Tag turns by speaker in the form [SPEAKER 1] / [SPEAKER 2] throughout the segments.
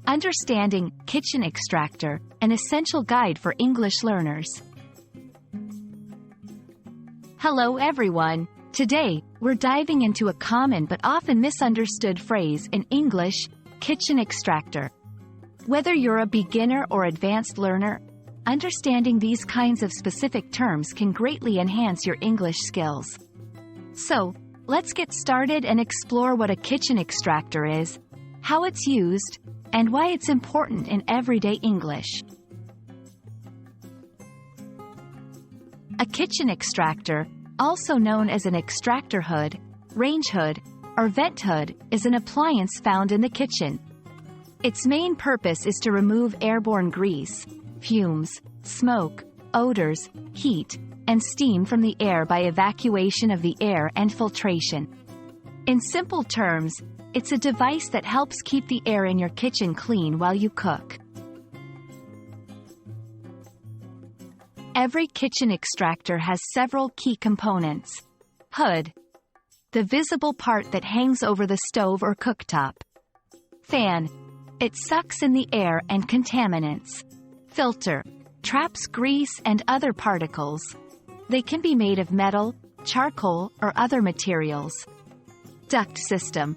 [SPEAKER 1] Understanding Kitchen Extractor, an essential guide for English learners. Hello everyone. Today, we're diving into a common but often misunderstood phrase in English, kitchen extractor. Whether you're a beginner or advanced learner, understanding these kinds of specific terms can greatly enhance your English skills. So, let's get started and explore what a kitchen extractor is, how it's used, and why it's important in everyday English. A kitchen extractor, also known as an extractor hood, range hood, or vent hood, is an appliance found in the kitchen. Its main purpose is to remove airborne grease, fumes, smoke, odors, heat, and steam from the air by evacuation of the air and filtration. In simple terms, it's a device that helps keep the air in your kitchen clean while you cook. Every kitchen extractor has several key components. Hood, the visible part that hangs over the stove or cooktop. Fan, it sucks in the air and contaminants. Filter, traps grease and other particles. They can be made of metal, charcoal, or other materials. Duct system,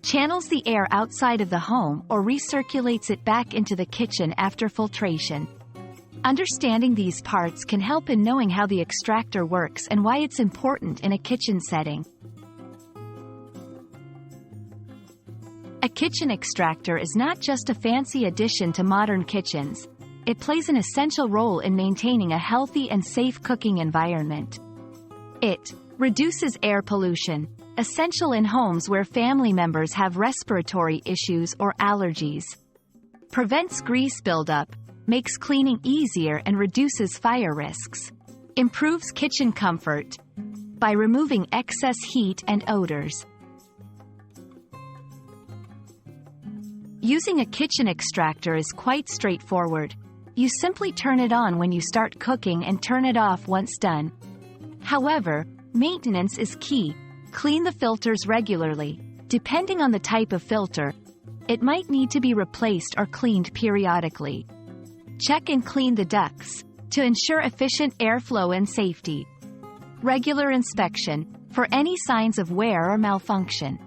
[SPEAKER 1] channels the air outside of the home or recirculates it back into the kitchen after filtration. Understanding these parts can help in knowing how the extractor works and why it's important in a kitchen setting. A kitchen extractor is not just a fancy addition to modern kitchens. It plays an essential role in maintaining a healthy and safe cooking environment. It reduces air pollution, essential in homes where family members have respiratory issues or allergies. Prevents grease buildup, makes cleaning easier and reduces fire risks. Improves kitchen comfort by removing excess heat and odors. Using a kitchen extractor is quite straightforward. You simply turn it on when you start cooking and turn it off once done. However, maintenance is key. Clean the filters regularly. Depending on the type of filter, it might need to be replaced or cleaned periodically. Check and clean the ducts to ensure efficient airflow and safety. Regular inspection for any signs of wear or malfunction.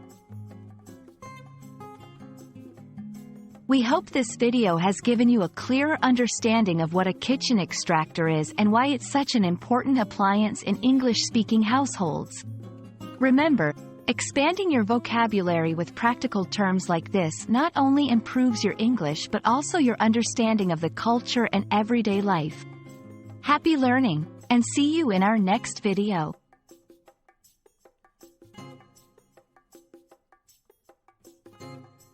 [SPEAKER 1] We hope this video has given you a clearer understanding of what a kitchen extractor is and why it's such an important appliance in English-speaking households. Remember, expanding your vocabulary with practical terms like this not only improves your English but also your understanding of the culture and everyday life. Happy learning, and see you in our next video.